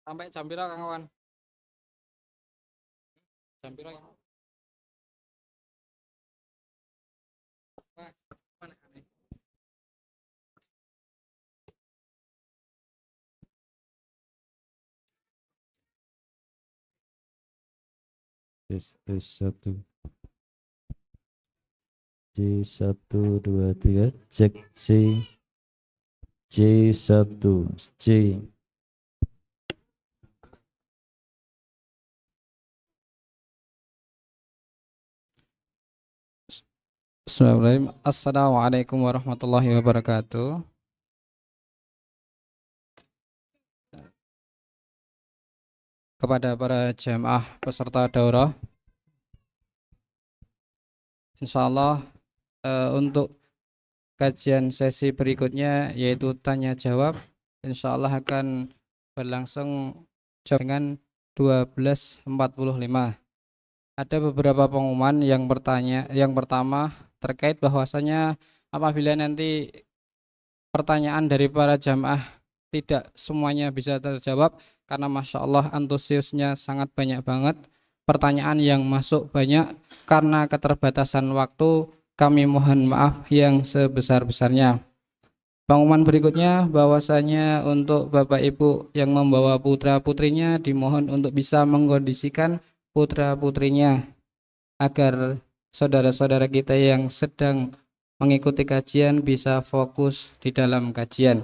Sampai jam pira kawan? Jam pira? Mas, mana aneh? Tes satu C1 2 3 cek C1 C. Bismillahirrahmanirrahim. Assalamualaikum warahmatullahi wabarakatuh. Kepada para jamaah peserta daurah, insyaallah untuk kajian sesi berikutnya yaitu tanya jawab, insyaallah akan berlangsung dengan 12.45. Ada beberapa pengumuman. Yang pertama terkait bahwasanya apabila nanti pertanyaan dari para jamaah tidak semuanya bisa terjawab, karena Masya Allah antusiasnya sangat banyak banget, pertanyaan yang masuk banyak, karena keterbatasan waktu kami mohon maaf yang sebesar-besarnya. Pengumuman berikutnya bahwasanya untuk Bapak Ibu yang membawa putra putrinya dimohon untuk bisa mengkondisikan putra putrinya agar saudara-saudara kita yang sedang mengikuti kajian bisa fokus di dalam kajian.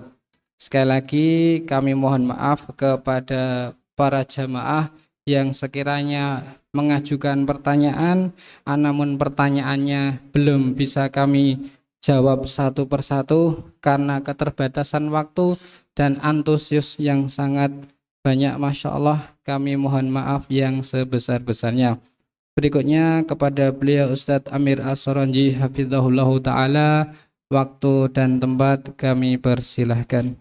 Sekali lagi kami mohon maaf kepada para jamaah yang sekiranya mengajukan pertanyaan, namun pertanyaannya belum bisa kami jawab satu persatu karena keterbatasan waktu dan antusias yang sangat banyak. Masya Allah, kami mohon maaf yang sebesar-besarnya. Berikutnya kepada beliau Ustadz Amir As-Soronji hafizahullahu ta'ala, waktu dan tempat kami persilahkan.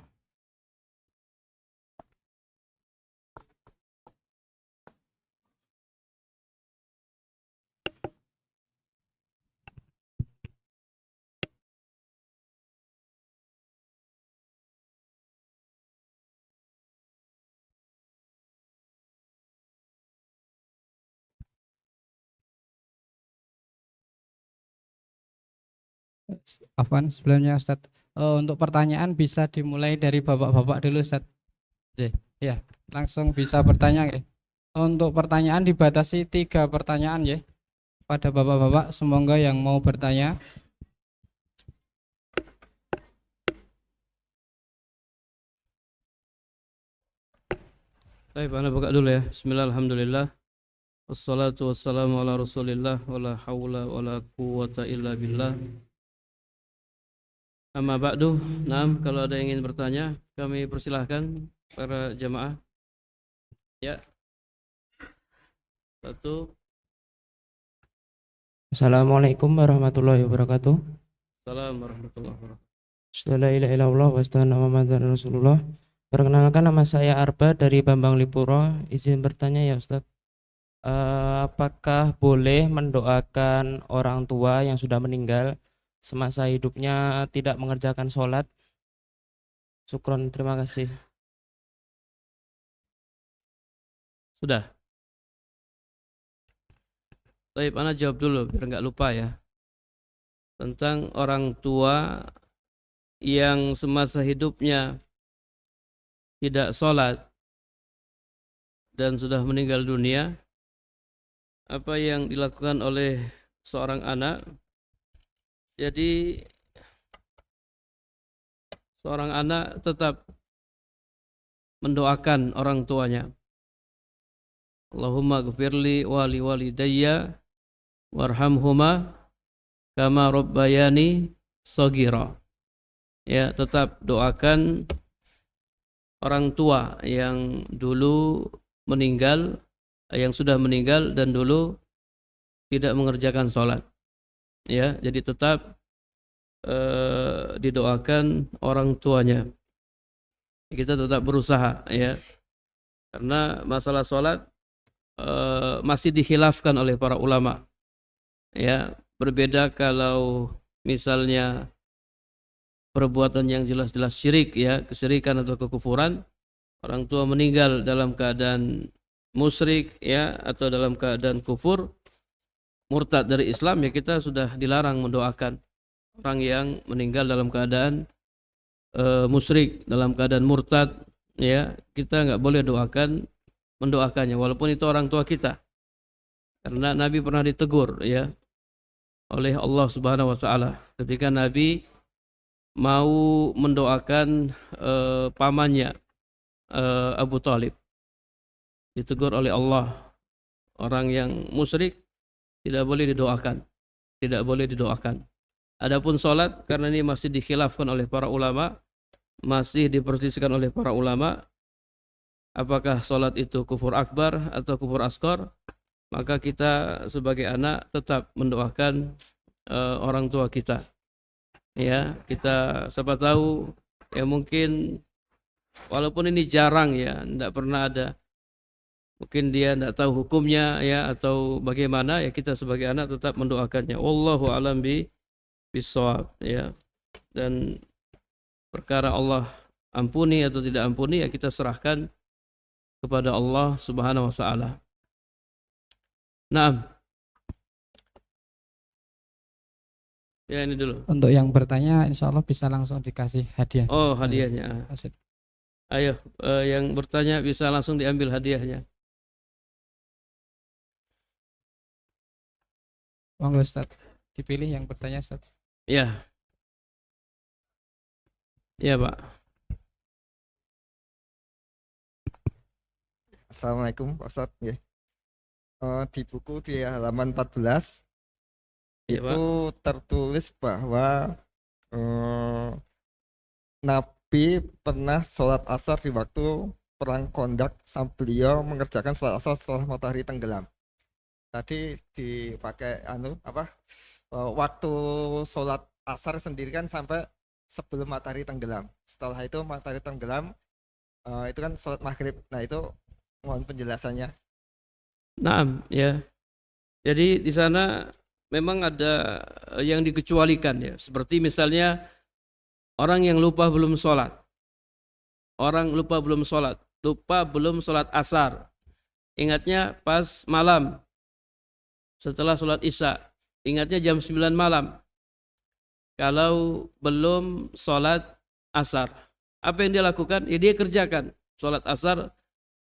Afwan sebelumnya Ustadz, untuk pertanyaan bisa dimulai dari bapak-bapak dulu Ustadz. Ya, langsung bisa bertanya ya. Untuk pertanyaan dibatasi 3 pertanyaan ya. Pada bapak-bapak semoga yang mau bertanya. Baik, Anda buka dulu ya. Bismillah, alhamdulillah. Wassalatu wassalamu ala rasulillah. Wala hawla wala quwata illa billah. Amma ba'du. Naam, kalau ada yang ingin bertanya, kami persilahkan para jamaah. Ya. Satu. Assalamualaikum warahmatullahi wabarakatuh. Assalamualaikum warahmatullahi wabarakatuh. La ilaha illallah wa asyhadu anna Muhammadar Rasulullah. Perkenalkan, nama saya Arba dari Bambang Lipuro. Izin bertanya ya Ustadz, apakah boleh mendoakan orang tua yang sudah meninggal semasa hidupnya tidak mengerjakan sholat? Syukron, terima kasih. Sudah. Baik, Anda jawab dulu biar enggak lupa ya. Tentang orang tua yang semasa hidupnya tidak sholat dan sudah meninggal dunia, apa yang dilakukan oleh seorang anak? Jadi seorang anak tetap mendoakan orang tuanya. Allahumma gfirli wali walidayya warhamhuma kama rabbayani shaghira. Ya, tetap doakan orang tua yang dulu meninggal, yang sudah meninggal dan dulu tidak mengerjakan sholat. Ya, jadi tetap didoakan orang tuanya. Kita tetap berusaha ya, karena masalah sholat masih dikhilafkan oleh para ulama. Ya, berbeda kalau misalnya perbuatan yang jelas-jelas syirik ya, kesyirikan atau kekufuran, orang tua meninggal dalam keadaan musyrik ya atau dalam keadaan kufur, murtad dari Islam, ya kita sudah dilarang mendoakan orang yang meninggal dalam keadaan musyrik, dalam keadaan murtad, ya kita nggak boleh mendoakannya walaupun itu orang tua kita, karena Nabi pernah ditegur ya oleh Allah Subhanahu wa taala ketika Nabi mau mendoakan pamannya Abu Thalib. Ditegur oleh Allah, orang yang musyrik tidak boleh didoakan, tidak boleh didoakan. Adapun sholat, karena ini masih dikhilafkan oleh para ulama, masih diperselisihkan oleh para ulama, apakah sholat itu kufur akbar atau kufur asghar, maka kita sebagai anak tetap mendoakan orang tua kita. Ya, kita siapa tahu ya mungkin walaupun ini jarang ya, tidak pernah ada, mungkin dia tidak tahu hukumnya ya atau bagaimana, ya kita sebagai anak tetap mendoakannya. Wallahu a'lam bishawab ya. Dan perkara Allah ampuni atau tidak ampuni ya kita serahkan kepada Allah Subhanahu wa taala. Naam. Ya ini dulu. Untuk yang bertanya insya Allah bisa langsung dikasih hadiah. Oh, hadiahnya. Ayo, yang bertanya bisa langsung diambil hadiahnya. Monggo Ustaz, dipilih yang bertanya Ustaz. Ya. Ya, Pak. Assalamualaikum Pak Ustadz. Ya. Di buku di halaman 14 Ya, itu tertulis bahwa Nabi pernah sholat asar di waktu perang Kondak sampai beliau mengerjakan sholat asar setelah matahari tenggelam. Tadi dipakai waktu sholat asar sendiri kan sampai sebelum matahari tenggelam. Setelah itu matahari tenggelam itu kan sholat maghrib. Nah itu mohon penjelasannya. Naam, ya. Jadi di sana memang ada yang dikecualikan ya. Seperti misalnya orang yang lupa belum sholat. Orang lupa belum sholat asar. Ingatnya pas malam. Setelah sholat isya. Ingatnya jam 9 malam. Kalau belum sholat asar. Apa yang dia lakukan? Ya dia kerjakan sholat asar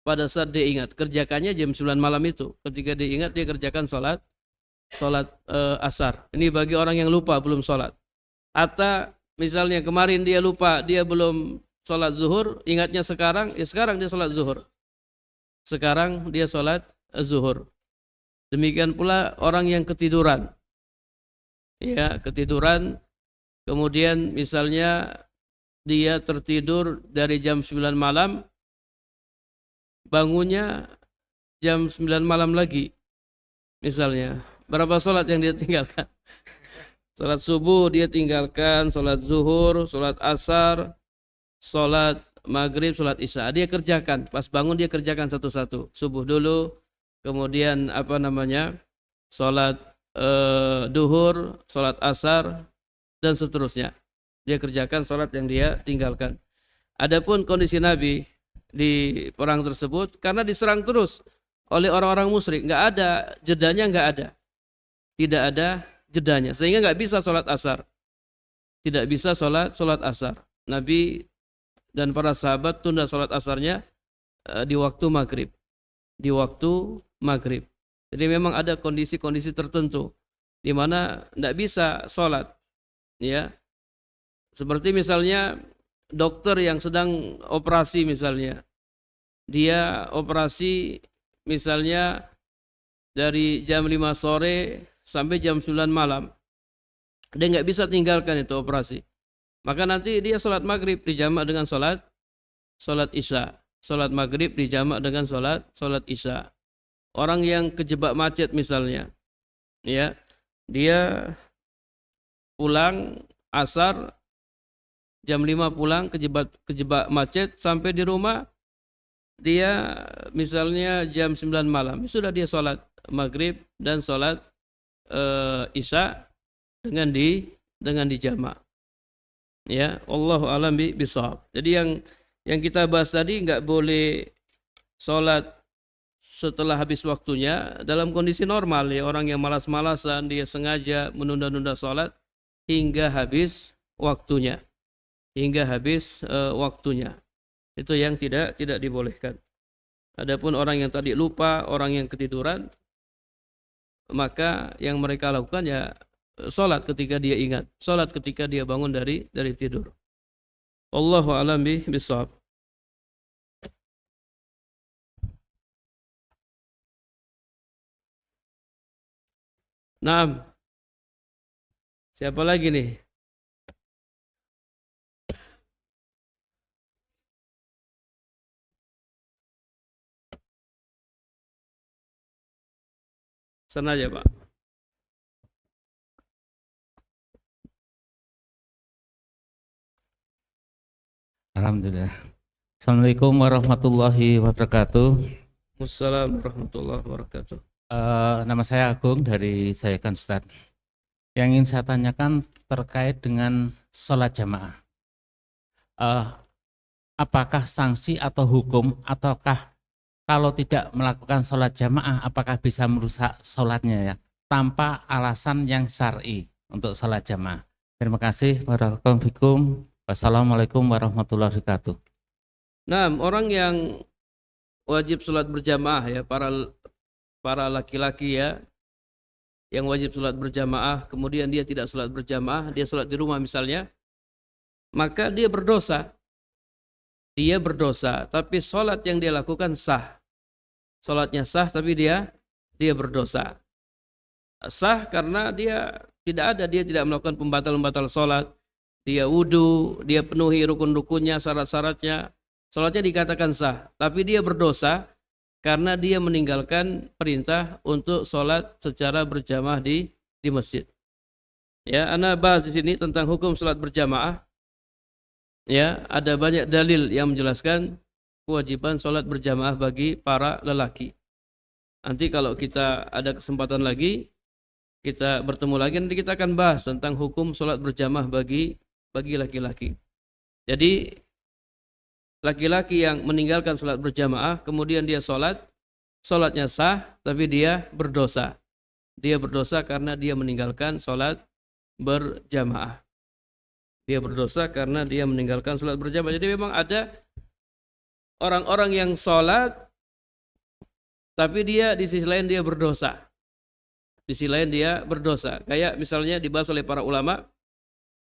pada saat dia ingat. Kerjakannya jam 9 malam itu. Ketika dia ingat dia kerjakan sholat asar. Ini bagi orang yang lupa belum sholat. Atau misalnya kemarin dia lupa, dia belum sholat zuhur, ingatnya sekarang, ya sekarang dia sholat zuhur. Sekarang dia sholat zuhur. Demikian pula orang yang ketiduran. Ya, ketiduran, kemudian misalnya dia tertidur dari jam 9 malam, bangunnya jam 9 malam lagi. Misalnya, berapa sholat yang dia tinggalkan? Sholat subuh dia tinggalkan, sholat zuhur, sholat asar, sholat maghrib, sholat isya. Dia kerjakan, pas bangun dia kerjakan satu-satu. Subuh dulu, kemudian sholat duhur, sholat asar, dan seterusnya. Dia kerjakan sholat yang dia tinggalkan. Adapun kondisi Nabi di perang tersebut, karena diserang terus oleh orang-orang musyrik, nggak ada jedanya, tidak ada jedanya, sehingga nggak bisa sholat asar, tidak bisa sholat asar. Nabi dan para sahabat tunda sholat asarnya di waktu maghrib, Jadi memang ada kondisi-kondisi tertentu di mana nggak bisa sholat, ya. Seperti misalnya dokter yang sedang operasi misalnya, dia operasi misalnya dari jam 5 sore sampai jam 9 malam. Dia nggak bisa tinggalkan itu operasi. Maka nanti dia sholat maghrib dijamak dengan sholat isya. Sholat maghrib dijamak dengan sholat isya. Orang yang kejebak macet misalnya, ya, dia pulang asar, jam 5 pulang kejebak macet, sampai di rumah dia misalnya jam 9 malam, sudah dia sholat maghrib dan sholat isya dengan dijamak. Ya, Allahu a'lam bishawab. Jadi yang kita bahas tadi nggak boleh sholat setelah habis waktunya dalam kondisi normal ya. Orang yang malas-malasan dia sengaja menunda-nunda sholat hingga habis waktunya. Hingga habis waktunya. Itu yang tidak dibolehkan. Adapun orang yang tadi lupa, orang yang ketiduran, maka yang mereka lakukan ya sholat ketika dia ingat, sholat ketika dia bangun dari tidur. Wallahu a'lam bishawab. Nah, siapa lagi nih? Sana aja, Pak. Alhamdulillah. Assalamualaikum warahmatullahi wabarakatuh. Wassalamualaikum warahmatullahi wabarakatuh. Nama saya Agung dari Sayakan Ustadz. Yang ingin saya tanyakan terkait dengan sholat jamaah. Apakah sanksi atau hukum, ataukah kalau tidak melakukan sholat jamaah, apakah bisa merusak sholatnya ya, tanpa alasan yang syar'i untuk sholat jamaah? Terima kasih. Barakallahu fikum. Wassalamualaikum warahmatullahi wabarakatuh. Nah, orang yang wajib sholat berjamaah ya, para laki-laki ya, yang wajib sholat berjamaah, kemudian dia tidak sholat berjamaah, dia sholat di rumah misalnya, maka dia berdosa. Dia berdosa, tapi sholat yang dia lakukan sah. Sholatnya sah, tapi dia berdosa. Sah karena dia tidak melakukan pembatal-pembatal sholat. Dia wudu, dia penuhi rukun-rukunnya, syarat-syaratnya. Sholatnya dikatakan sah, tapi dia berdosa karena dia meninggalkan perintah untuk sholat secara berjamaah di masjid. Ya, ana bahas di sini tentang hukum sholat berjamaah. Ya, ada banyak dalil yang menjelaskan kewajiban sholat berjamaah bagi para lelaki. Nanti kalau kita ada kesempatan lagi, kita bertemu lagi, nanti kita akan bahas tentang hukum sholat berjamaah bagi laki-laki. Jadi laki-laki yang meninggalkan sholat berjamaah, kemudian dia sholatnya sah, tapi dia berdosa. Dia berdosa karena dia meninggalkan sholat berjamaah. Dia berdosa karena dia meninggalkan sholat berjamaah. Jadi memang ada orang-orang yang sholat, tapi dia di sisi lain dia berdosa. Di sisi lain dia berdosa. Kayak misalnya dibahas oleh para ulama,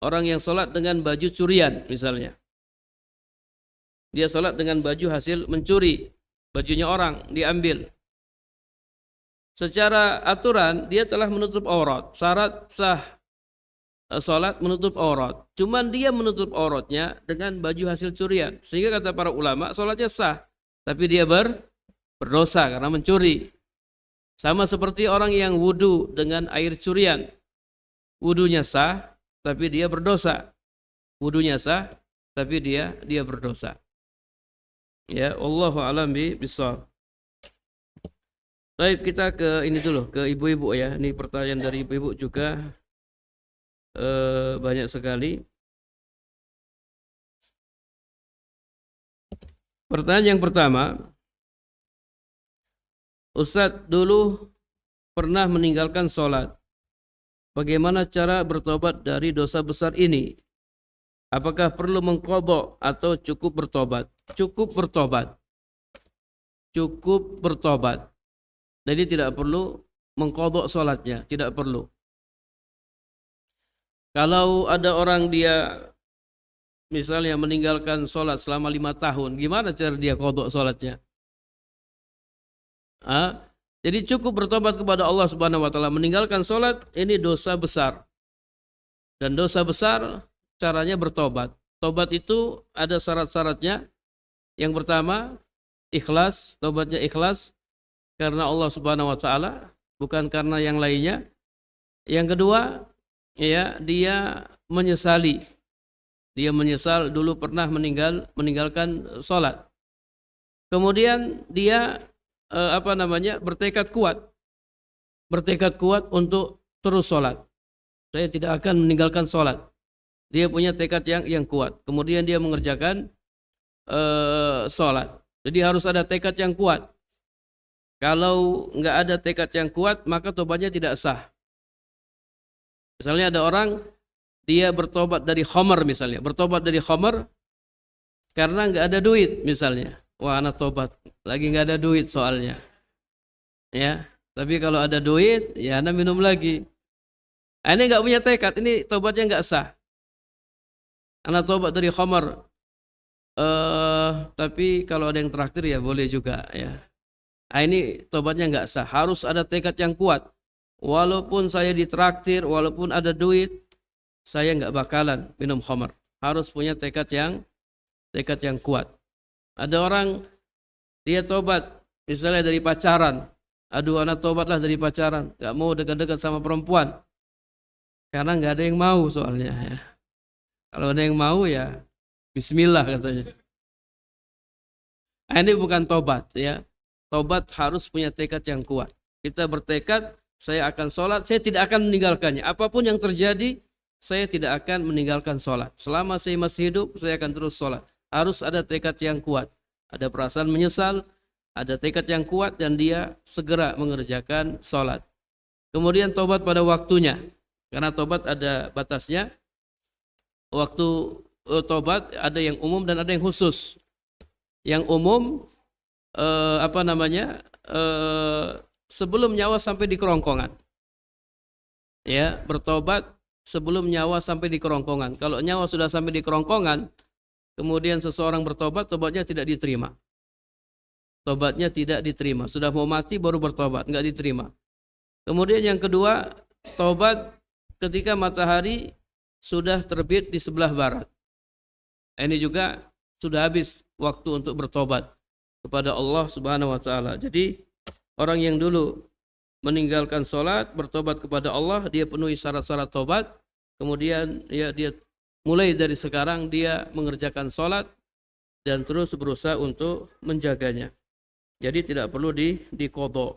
orang yang sholat dengan baju curian misalnya. Dia sholat dengan baju hasil mencuri. Bajunya orang diambil. Secara aturan dia telah menutup aurat. Syarat sah sholat menutup aurat. Cuman dia menutup auratnya dengan baju hasil curian. Sehingga kata para ulama sholatnya sah. Tapi dia berdosa karena mencuri. Sama seperti orang yang wudu dengan air curian. Wudunya sah, tapi dia berdosa. Wudunya sah, tapi dia berdosa. Ya, wallahu a'lam bishawab. Baik, kita ke ini dulu, ke ibu-ibu ya. Ini pertanyaan dari ibu-ibu juga banyak sekali. Pertanyaan yang pertama, Ustadz dulu pernah meninggalkan sholat. Bagaimana cara bertobat dari dosa besar ini? Apakah perlu mengqadha atau cukup bertobat? Cukup bertobat. Cukup bertobat. Jadi tidak perlu mengqadha sholatnya, tidak perlu. Kalau ada orang dia misalnya meninggalkan sholat selama 5 tahun, gimana cara dia qadha sholatnya? Jadi cukup bertobat kepada Allah Subhanahu wa taala. Meninggalkan sholat ini dosa besar. Dan dosa besar caranya bertobat. Tobat itu ada syarat-syaratnya. Yang pertama, ikhlas, tobatnya ikhlas karena Allah Subhanahu wa taala, bukan karena yang lainnya. Yang kedua, ya, dia menyesali. Dia menyesal dulu pernah meninggalkan sholat. Kemudian dia bertekad kuat. Bertekad kuat untuk terus sholat. Saya tidak akan meninggalkan sholat. Dia punya tekad yang kuat. Kemudian dia mengerjakan sholat. Jadi harus ada tekad yang kuat. Kalau nggak ada tekad yang kuat, maka tobatnya tidak sah. Misalnya ada orang, dia bertobat dari khamar misalnya. Bertobat dari khamar karena nggak ada duit misalnya. Wah, anak tobat. Lagi nggak ada duit soalnya. Ya, tapi kalau ada duit, ya anak minum lagi. Ini nggak punya tekad, ini tobatnya nggak sah. Anak tobat dari khamar. Tapi kalau ada yang traktir ya boleh juga ya. Ini tobatnya nggak sah. Harus ada tekad yang kuat. Walaupun saya ditraktir, walaupun ada duit, saya nggak bakalan minum khamar. Harus punya tekad yang kuat. Ada orang dia tobat, misalnya dari pacaran. Aduh, anak tobatlah dari pacaran, nggak mau dekat-dekat sama perempuan, karena nggak ada yang mau soalnya. Ya. Kalau ada yang mau ya, Bismillah katanya. Ini bukan tobat ya. Tobat harus punya tekad yang kuat. Kita bertekad, saya akan sholat, saya tidak akan meninggalkannya. Apapun yang terjadi, saya tidak akan meninggalkan sholat. Selama saya masih hidup, saya akan terus sholat. Harus ada tekad yang kuat. Ada perasaan menyesal, ada tekad yang kuat, dan dia segera mengerjakan sholat. Kemudian tobat pada waktunya. Karena tobat ada batasnya. Waktu tobat ada yang umum dan ada yang khusus. Yang umum, sebelum nyawa sampai di kerongkongan. Ya, bertobat sebelum nyawa sampai di kerongkongan. Kalau nyawa sudah sampai di kerongkongan, kemudian seseorang bertobat, tobatnya tidak diterima. Tobatnya tidak diterima. Sudah mau mati baru bertobat, enggak diterima. Kemudian yang kedua, tobat ketika matahari sudah terbit di sebelah barat. Ini juga sudah habis waktu untuk bertobat kepada Allah Subhanahu wa taala. Jadi orang yang dulu meninggalkan sholat, bertobat kepada Allah, dia penuhi syarat-syarat tobat, kemudian ya dia mulai dari sekarang dia mengerjakan sholat dan terus berusaha untuk menjaganya. Jadi tidak perlu diqadha.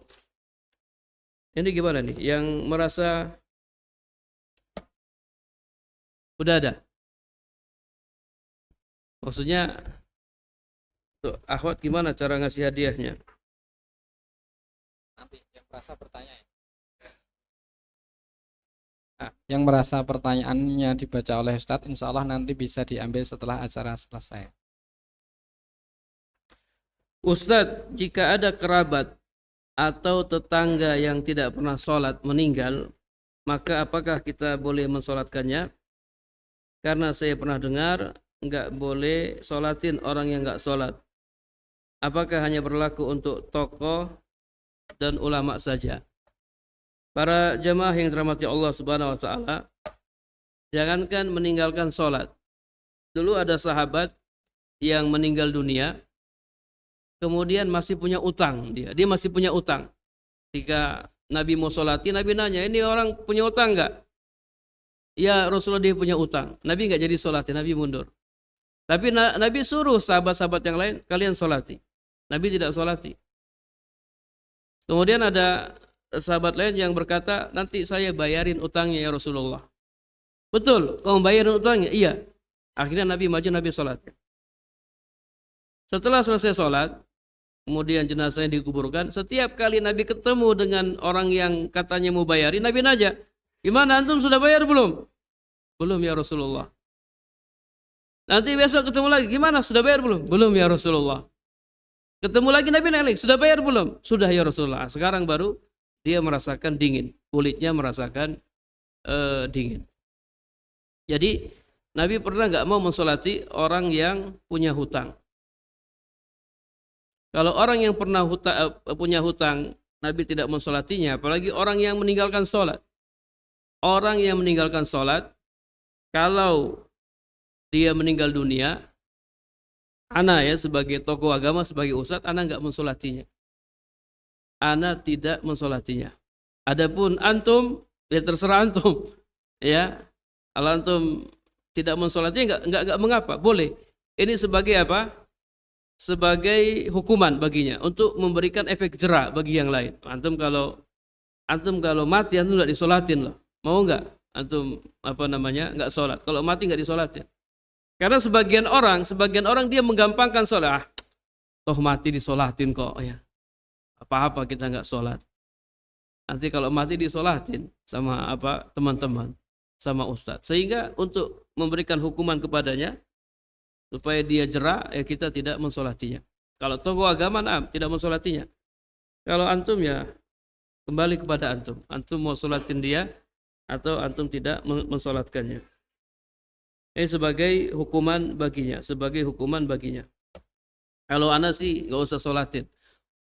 Ini gimana nih? Yang merasa udah ada? Maksudnya tuh, akhwat gimana cara ngasih hadiahnya? Nanti yang merasa bertanya ya. Nah, yang merasa pertanyaannya dibaca oleh Ustadz, insya Allah nanti bisa diambil setelah acara selesai. Ustadz, jika ada kerabat atau tetangga yang tidak pernah sholat meninggal, maka apakah kita boleh mensolatkannya? Karena saya pernah dengar enggak boleh sholatin orang yang enggak sholat. Apakah hanya berlaku untuk tokoh dan ulama saja? Para jamaah yang dirahmati Allah Subhanahu wa taala, jangankan meninggalkan sholat. Dulu ada sahabat yang meninggal dunia, kemudian masih punya utang dia masih punya utang. Ketika Nabi mau sholati, Nabi nanya, ini orang punya utang enggak? Ya Rasulullah, dia punya utang. Nabi enggak jadi sholati, Nabi mundur. Tapi Nabi suruh sahabat-sahabat yang lain, kalian sholati. Nabi tidak sholati. Kemudian ada sahabat lain yang berkata, nanti saya bayarin utangnya ya Rasulullah. Betul, kamu bayarin utangnya? Iya. Akhirnya Nabi maju, Nabi sholat. Setelah selesai sholat, kemudian jenazahnya dikuburkan. Setiap kali Nabi ketemu dengan orang yang katanya mau bayarin, Nabi nanya, gimana antum sudah bayar belum? Belum ya Rasulullah. Nanti besok ketemu lagi, gimana sudah bayar belum? Belum ya Rasulullah. Ketemu lagi Nabi nanya, sudah bayar belum? Sudah ya Rasulullah. Sekarang baru dia merasakan dingin, kulitnya merasakan dingin. Jadi Nabi pernah nggak mau mensolati orang yang punya hutang. Kalau orang yang pernah punya hutang, Nabi tidak mensolatinya, apalagi orang yang meninggalkan sholat. Orang yang meninggalkan sholat, kalau dia meninggal dunia, ana ya sebagai tokoh agama, sebagai ustadz, ana nggak mensolatinya. Ana tidak mensolatinya. Adapun antum, ya terserah antum. Ya, kalau antum tidak mensolatinya nggak mengapa, boleh. Ini sebagai apa? Sebagai hukuman baginya untuk memberikan efek jera bagi yang lain. Antum kalau mati antum nggak disolatin loh. Mau nggak antum nggak sholat? Kalau mati nggak disolatin. Karena sebagian orang dia menggampangkan sholat. Toh mati disolatin kok ya. Apa-apa kita nggak sholat. Nanti kalau mati disolatin sama teman-teman, sama ustadz. Sehingga untuk memberikan hukuman kepadanya supaya dia jera, ya kita tidak mensolatinya. Kalau tokoh agama tidak mensolatinya. Kalau antum ya kembali kepada antum. Antum mau sholatin dia atau antum tidak mensolatkannya. Ini sebagai hukuman baginya. Kalau anak sih nggak usah sholatin.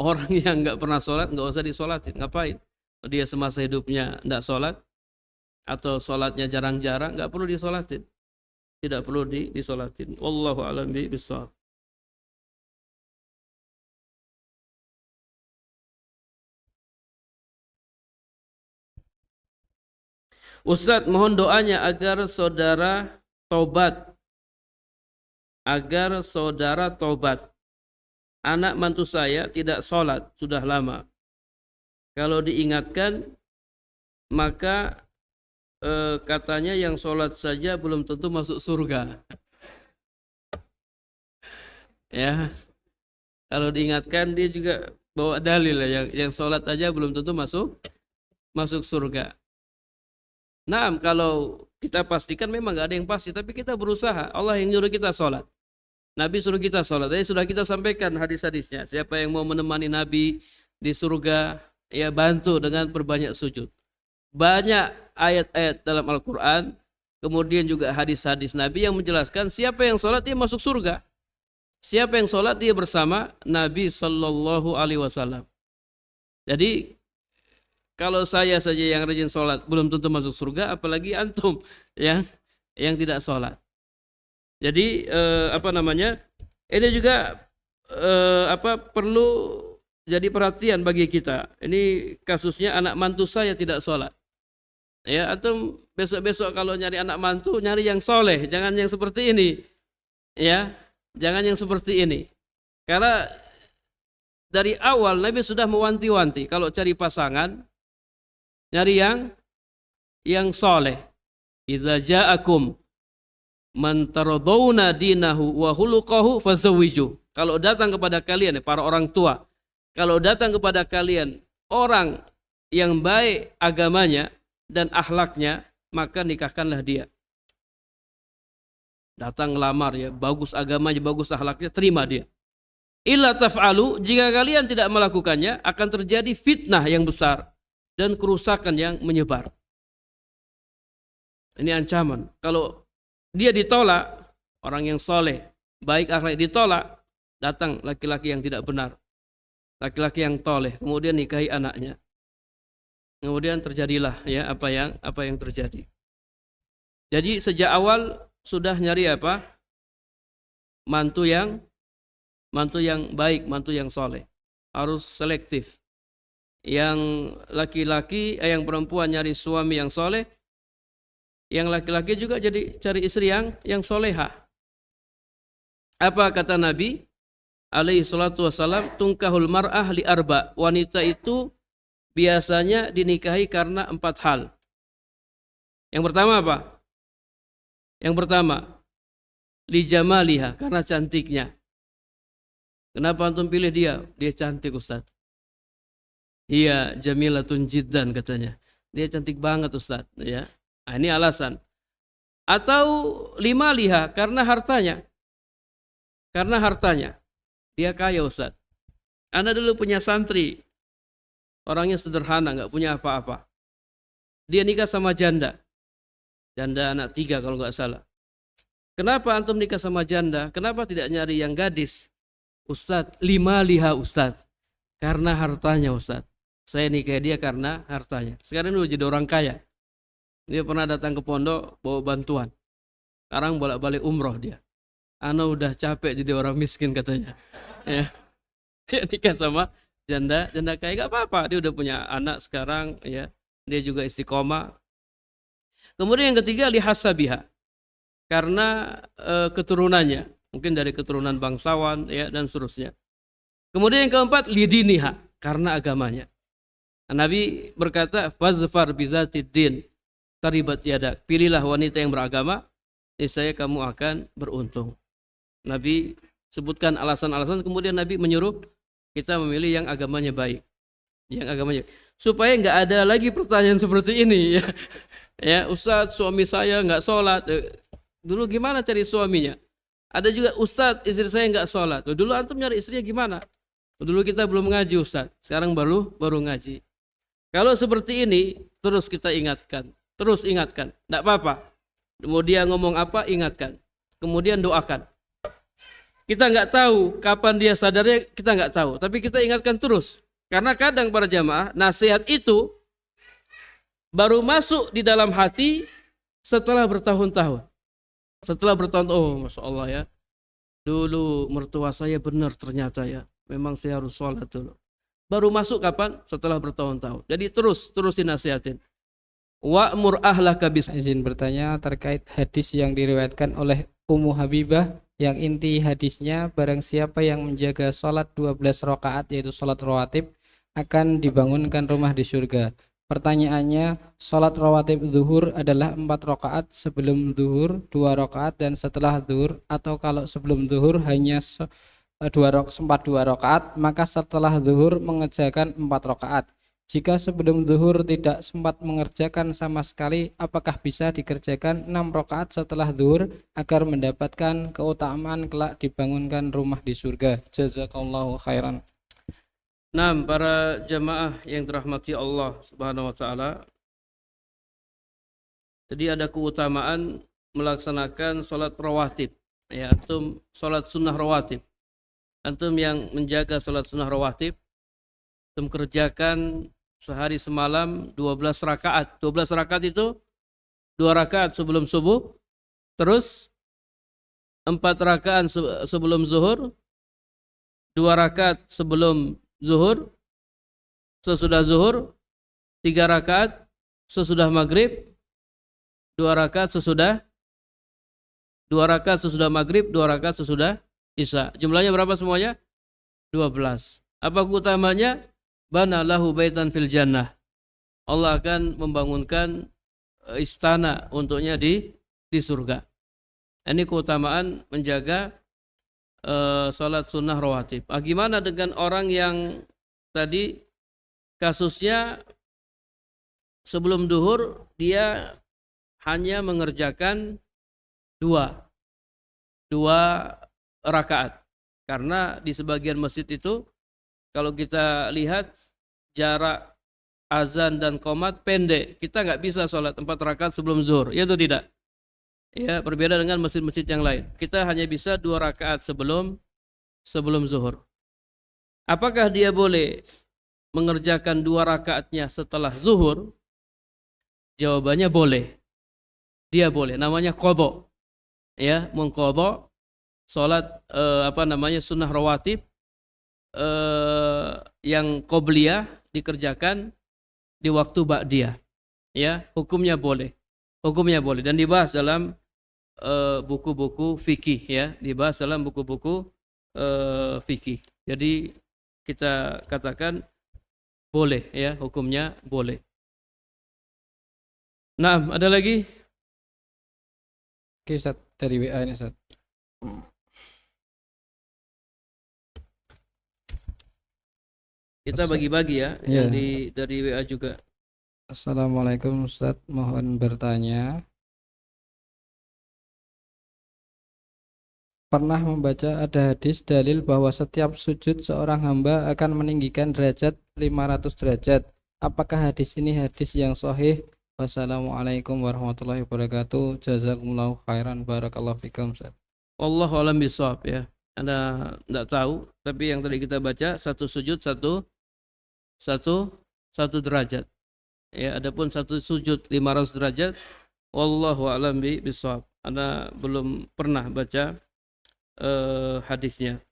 Orang yang nggak pernah sholat nggak usah disolatin. Ngapain? Dia semasa hidupnya nggak sholat atau sholatnya jarang-jarang, nggak perlu disolatin. Tidak perlu disolatin. Wallahu a'lam bishawab. Ustadz, mohon doanya agar saudara tobat. Anak mantu saya tidak sholat sudah lama. Kalau diingatkan, maka katanya yang sholat saja belum tentu masuk surga. Ya, kalau diingatkan dia juga bawa dalil yang sholat aja belum tentu masuk surga. Nah, kalau kita pastikan memang nggak ada yang pasti, tapi kita berusaha. Allah yang nyuruh kita sholat. Nabi suruh kita sholat. Jadi sudah kita sampaikan hadis-hadisnya. Siapa yang mau menemani Nabi di surga, ya bantu dengan perbanyak sujud. Banyak ayat-ayat dalam Al-Quran, kemudian juga hadis-hadis Nabi yang menjelaskan siapa yang sholat dia masuk surga. Siapa yang sholat dia bersama Nabi Sallallahu Alaihi Wasallam. Jadi kalau saya saja yang rajin sholat belum tentu masuk surga, apalagi antum yang tidak sholat. Jadi ini juga perlu jadi perhatian bagi kita. Ini kasusnya anak mantu saya tidak sholat. Ya, antum besok-besok kalau nyari anak mantu nyari yang soleh, jangan yang seperti ini. Ya, jangan yang seperti ini. Karena dari awal Nabi sudah mewanti-wanti kalau cari pasangan nyari yang soleh. Idza ja'akum man taradawna dinahu wa khuluquhu fazawwiju. Kalau datang kepada kalian para orang tua, kalau datang kepada kalian orang yang baik agamanya dan akhlaknya, maka nikahkanlah dia. Datang ngelamar ya, bagus agamanya, bagus akhlaknya, terima dia. Illa taf'alu, jika kalian tidak melakukannya akan terjadi fitnah yang besar dan kerusakan yang menyebar. Ini ancaman. Kalau dia ditolak, orang yang soleh, baik akhlak ditolak, datang laki-laki yang tidak benar, laki-laki yang toleh, kemudian nikahi anaknya. Kemudian terjadilah ya apa yang terjadi. Jadi sejak awal sudah nyari mantu yang baik, mantu yang soleh. Harus selektif. Yang laki-laki, yang perempuan nyari suami yang soleh, yang laki-laki juga jadi cari istri yang soleha. Apa kata Nabi alaihi salatu wassalam, tungkahul mar'ah li arba. Wanita itu biasanya dinikahi karena 4 hal. Yang pertama apa? Yang pertama, li jamaliha, karena cantiknya. Kenapa antum pilih dia? Dia cantik, Ustaz. Iya, jamilatun jiddan katanya. Dia cantik banget, Ustaz, ya. Nah, ini alasan. Atau lima liha, karena hartanya. Karena hartanya. Dia kaya, Ustaz. Anda dulu punya santri, orangnya sederhana, nggak punya apa-apa. Dia nikah sama janda. Janda anak 3 kalau nggak salah. Kenapa antum nikah sama janda? Kenapa tidak nyari yang gadis? Ustaz, lima liha, Ustaz. Karena hartanya, Ustaz. Saya nikah dia karena hartanya. Sekarang udah jadi orang kaya. Dia pernah datang ke pondok bawa bantuan. Sekarang bolak-balik umroh dia. Ana udah capek jadi orang miskin katanya. Ya. Dia nikah sama janda kaya, gak apa-apa. Dia udah punya anak sekarang, ya. Dia juga istiqomah. Kemudian yang ketiga, lihasabiha. Karena keturunannya. Mungkin dari keturunan bangsawan, ya, dan seterusnya. Kemudian yang keempat, lidiniha. Karena agamanya. Nabi berkata, fazfar bizatid din, taribat yadak. Pilihlah wanita yang beragama, niscaya kamu akan beruntung. Nabi sebutkan alasan-alasan, kemudian Nabi menyuruh kita memilih yang agamanya baik. Yang agamanya supaya nggak ada lagi pertanyaan seperti ini ya. Ya, Ustadz, suami saya nggak sholat. Dulu gimana cari suaminya? Ada juga, Ustadz, istri saya nggak sholat. Dulu antum nyari istrinya gimana? Dulu kita belum ngaji, Ustadz. Sekarang baru ngaji. Kalau seperti ini terus kita ingatkan, terus ingatkan. Nggak apa-apa. Mau dia ngomong apa, ingatkan. Kemudian doakan. Kita nggak tahu kapan dia sadarnya, kita nggak tahu. Tapi kita ingatkan terus. Karena kadang para jamaah, nasihat itu baru masuk di dalam hati setelah bertahun-tahun. Setelah bertahun-tahun, oh Masya Allah ya. Dulu mertua saya benar ternyata ya. Memang saya harus sholat dulu. Baru masuk kapan? Setelah bertahun-tahun. Jadi terus dinasihatin. Wa'mur ahlaka bis. Izin bertanya terkait hadis yang diriwayatkan oleh Ummu Habibah, yang inti hadisnya barang siapa yang menjaga sholat 12 rakaat yaitu sholat rawatib akan dibangunkan rumah di surga. Pertanyaannya, sholat rawatib zuhur adalah 4 rakaat sebelum zuhur, 2 rakaat dan setelah zuhur, atau kalau sebelum zuhur hanya 2 rakaat, maka setelah zuhur mengerjakan 4 rakaat. Jika sebelum zuhur tidak sempat mengerjakan sama sekali, apakah bisa dikerjakan 6 rakaat setelah zuhur agar mendapatkan keutamaan kelak dibangunkan rumah di surga? Jazakallahu khairan. Nah, para jamaah yang dirahmati Allah Subhanahu wa taala. Jadi ada keutamaan melaksanakan salat rawatib. Ya, antum salat sunnah rawatib. Antum yang menjaga salat sunnah rawatib, antum kerjakan sehari semalam 12 rakaat. 12 rakaat itu 2 rakaat sebelum subuh, terus 4 rakaat sebelum zuhur, 2 rakaat sebelum zuhur, sesudah zuhur, 3 rakaat sesudah maghrib, 2 rakaat sesudah maghrib, 2 rakaat sesudah isya. Jumlahnya berapa semuanya? 12. Apa keutamanya? Bana lahu baitan fil jannah. Allah akan membangunkan istana untuknya di surga. Ini keutamaan menjaga salat sunnah rawatib. Gimana dengan orang yang tadi kasusnya sebelum duhur dia hanya mengerjakan 2 rakaat. Karena di sebagian masjid itu kalau kita lihat jarak azan dan qomat pendek, kita nggak bisa sholat 4 rakaat sebelum zuhur, ya atau tidak? Ya, berbeda dengan masjid-masjid yang lain. Kita hanya bisa 2 rakaat sebelum zuhur. Apakah dia boleh mengerjakan 2 rakaatnya setelah zuhur? Jawabannya boleh. Dia boleh. Namanya qadha. Ya, mengqadha salat sunnah rawatib yang qobliyah dikerjakan di waktu ba'diyah. Ya, hukumnya boleh dan dibahas dalam buku-buku fikih ya, dibahas dalam buku-buku fikih. Jadi kita katakan boleh ya, hukumnya boleh. Nah, ada lagi? Oke, Ustaz, dari WA ini, Ustaz. Kita bagi-bagi ya, Ya. yang dari WA juga. Assalamualaikum Ustaz, mohon bertanya. Pernah membaca ada hadis dalil bahwa setiap sujud seorang hamba akan meninggikan derajat 500 derajat. Apakah hadis ini hadis yang sahih? Wassalamualaikum warahmatullahi wabarakatuh. Jazakumullahu khairan, barakallahu fikum, Ustaz. Wallahu a'lam bishawab ya. Anda enggak tahu, tapi yang tadi kita baca satu sujud satu derajat. Ya, adapun satu sujud 500 derajat, wallahu a'lam bishawab. Anda belum pernah baca hadisnya.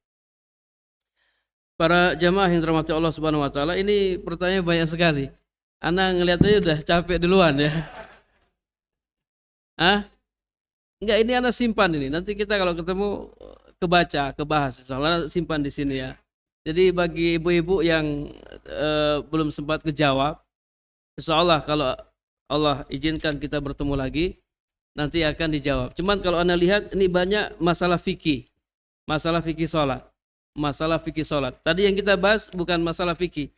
Para jamaah yang dirahmati Allah Subhanahu wa taala, ini pertanyaan banyak sekali. Anda ngelihatnya udah capek duluan ya. Enggak, ini Anda simpan ini. Nanti kita kalau ketemu kebahas. Soalnya simpan di sini ya. Jadi bagi ibu-ibu yang belum sempat kejawab, insyaallah kalau Allah izinkan kita bertemu lagi, nanti akan dijawab. Cuman kalau Anda lihat ini banyak masalah fikih sholat. Masalah fikih sholat. Tadi yang kita bahas bukan masalah fikih.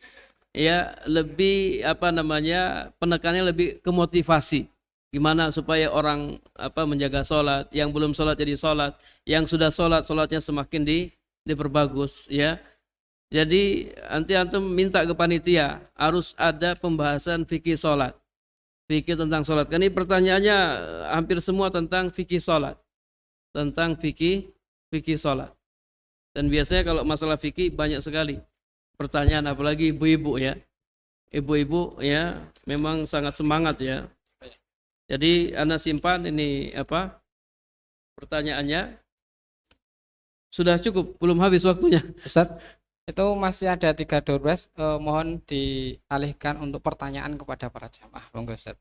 Ya, lebih penekannya lebih ke motivasi. Gimana supaya orang menjaga sholat, yang belum sholat jadi sholat, yang sudah sholat, sholatnya semakin diperbagus ya. Jadi nanti antum minta ke panitia harus ada pembahasan fikih sholat. Fikih tentang sholat. Karena ini pertanyaannya hampir semua tentang fikih sholat. Tentang fikih sholat. Dan biasanya kalau masalah fikih banyak sekali pertanyaan, apalagi ibu-ibu ya. Ibu-ibu ya memang sangat semangat ya. Jadi Anda simpan ini pertanyaannya. Sudah cukup, belum habis waktunya. Ustaz, itu masih ada 3 door prize, mohon dialihkan untuk pertanyaan kepada para jamaah. Monggo Ustaz.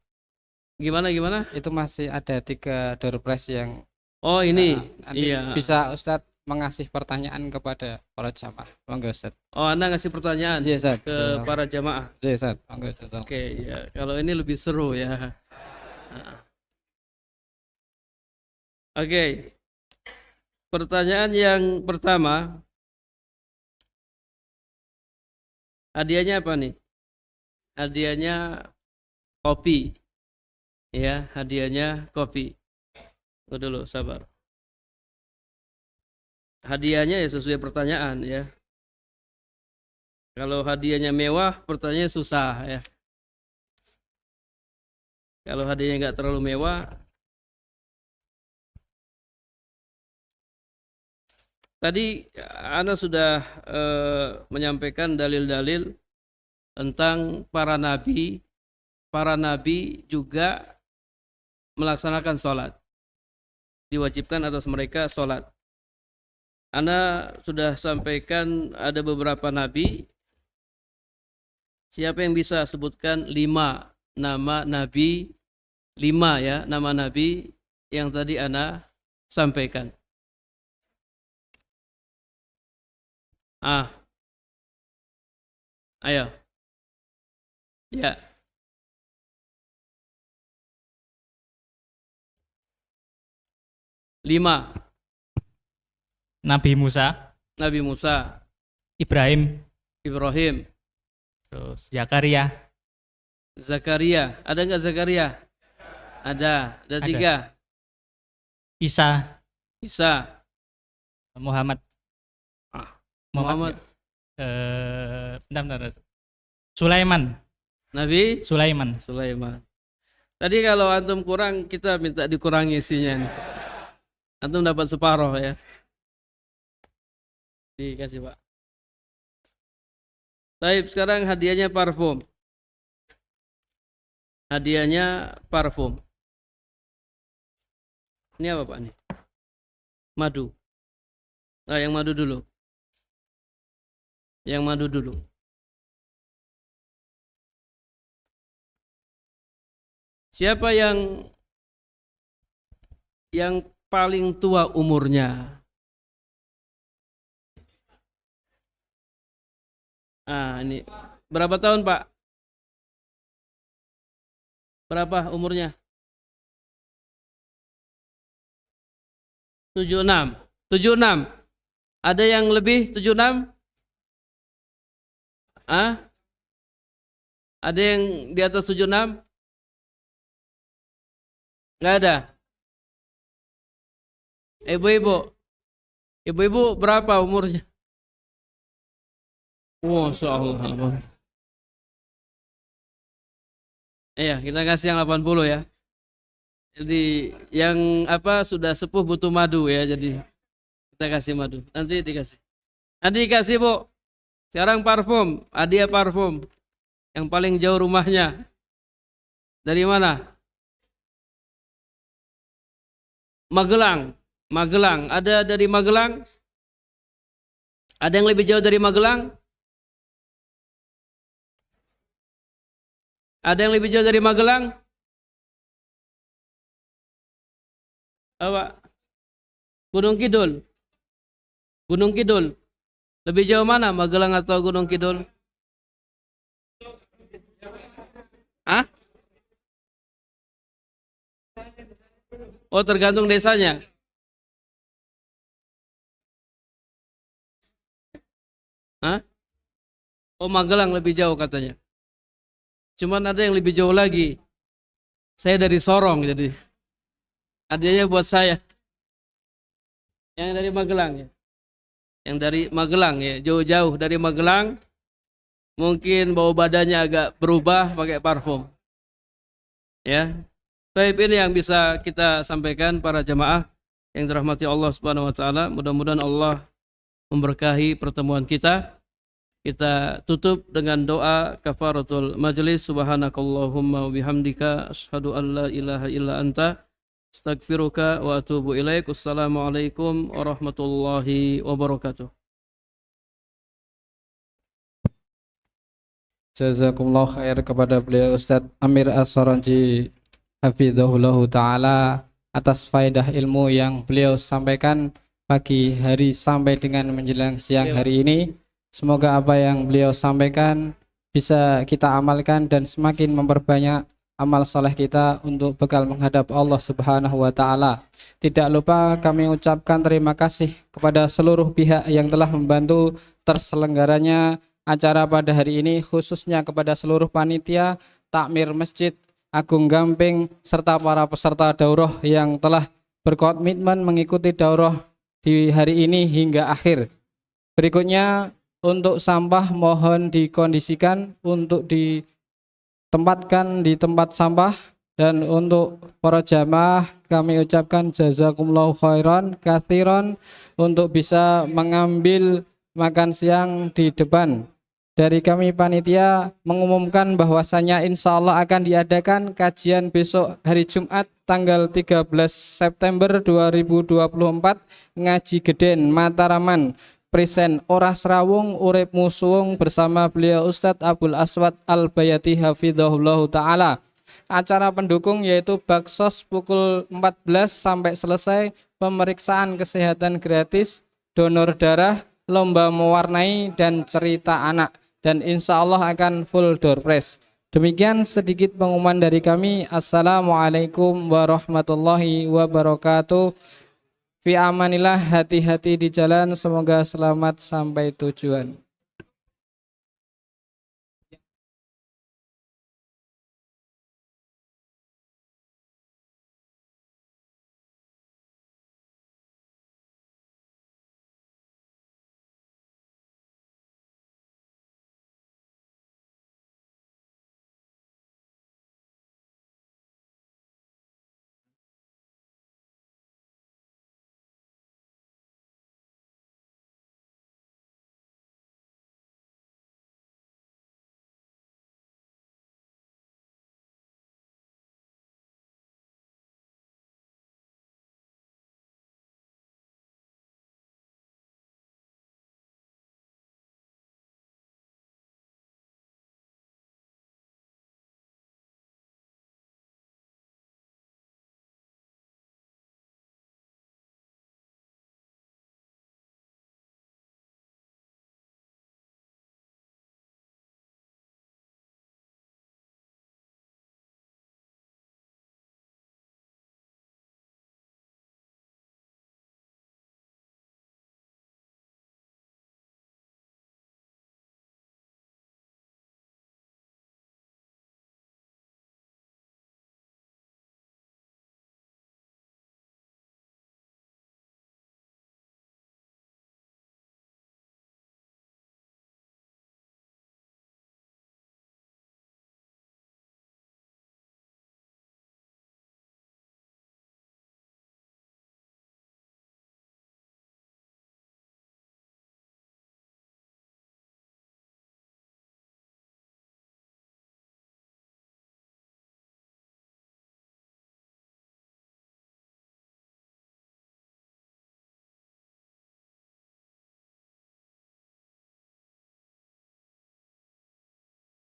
Gimana? Itu masih ada 3 door prize yang Oh ini, nanti iya. bisa Ustaz mengasih pertanyaan kepada para jamaah. Monggo Ustaz. Oh, Anda ngasih pertanyaan Iya, Ustaz. ke para jamaah. Iya, Ustaz. Monggo Ustaz. Oke, ya. Kalau ini lebih seru ya. Oke. Pertanyaan yang pertama. Hadiahnya apa nih? Hadiahnya kopi. Ya, hadiahnya kopi. Tunggu dulu, sabar. Hadiahnya ya sesuai pertanyaan ya. Kalau hadiahnya mewah, pertanyaannya susah ya. Kalau hadiahnya nggak terlalu mewah, tadi Ana sudah menyampaikan dalil-dalil tentang para nabi. Para nabi juga melaksanakan sholat. Diwajibkan atas mereka sholat. Ana sudah sampaikan ada beberapa nabi. Siapa yang bisa sebutkan 5 nama nabi, 5 ya, nama nabi yang tadi Ana sampaikan? Ayo. Ya. Lima. Nabi Musa, Nabi Musa, Ibrahim, Ibrahim, terus Zakaria, Zakaria. Ada nggak Zakaria? Ada 3. Isa, Isa, Muhammad. Muhammad, Bentar. Sulaiman, Nabi Sulaiman. Sulaiman. Tadi kalau antum kurang, kita minta dikurangi isinya nih. Antum dapat separuh ya. Dikasih Pak. Baik, sekarang hadiahnya parfum. Hadiahnya parfum. Ini apa Pak nih? Madu. Nah, yang madu dulu. Yang madu dulu. Siapa yang paling tua umurnya? Ini berapa tahun Pak? Berapa umurnya? 76. 76. Ada yang lebih 76? Ada yang di atas 76? Enggak ada. Ibu-ibu berapa umurnya? Masya Allah. Iya, kita kasih yang 80 ya. Jadi yang sudah sepuh butuh madu ya, jadi kita kasih madu. Nanti dikasih. Nanti dikasih Bu. Sekarang parfum, hadiah parfum. Yang paling jauh rumahnya. Dari mana? Magelang. Magelang. Ada dari Magelang? Ada yang lebih jauh dari Magelang? Ada yang lebih jauh dari Magelang? Apa? Gunung Kidul. Gunung Kidul. Lebih jauh mana? Magelang atau Gunung Kidul? Oh, tergantung desanya. Hah? Oh, Magelang lebih jauh katanya. Cuman ada yang lebih jauh lagi. Saya dari Sorong, jadi hadiahnya buat saya. Yang dari Magelang ya. Yang dari Magelang ya, jauh-jauh dari Magelang. Mungkin bau badannya agak berubah pakai parfum. Ya. Baik, ini yang bisa kita sampaikan para jamaah yang dirahmati Allah Subhanahu wa taala. Mudah-mudahan Allah memberkahi pertemuan kita. Kita tutup dengan doa kafaratul majlis. Subhanakallahumma wa bihamdika asyhadu an la ilaha illa anta astaghfiruka wa atubu ilaik. Wassalamualaikum warahmatullahi wabarakatuh. Jazakumullah khair kepada beliau Ustadz Amir As-Saranji hafizahullahu taala atas faedah ilmu yang beliau sampaikan pagi hari sampai dengan menjelang siang hari ini. Semoga apa yang beliau sampaikan bisa kita amalkan dan semakin memperbanyak amal soleh kita untuk bekal menghadap Allah Subhanahu wa taala. Tidak lupa kami ucapkan terima kasih kepada seluruh pihak yang telah membantu terselenggaranya acara pada hari ini, khususnya kepada seluruh panitia, takmir masjid Agung Gamping, serta para peserta daurah yang telah berkomitmen mengikuti daurah di hari ini hingga akhir. Berikutnya, untuk sampah mohon dikondisikan untuk ditempatkan di tempat sampah, dan untuk para jamaah kami ucapkan jazakumullahu khairan katsiran untuk bisa mengambil makan siang di depan. Dari kami panitia mengumumkan bahwasanya insya Allah akan diadakan kajian besok hari Jumat tanggal 13 September 2024 ngaji Geden Mataraman. Present Ora Serawung Urip Musuwung bersama beliau Ustadz Abdul Aswad Al-Bayati hafizahullahu ta'ala. Acara pendukung yaitu baksos pukul 14 sampai selesai, pemeriksaan kesehatan gratis, donor darah, lomba mewarnai, dan cerita anak. Dan insya Allah akan full door prize. Demikian sedikit pengumuman dari kami. Assalamualaikum warahmatullahi wabarakatuh. Fi amanillah, hati-hati di jalan, semoga selamat sampai tujuan.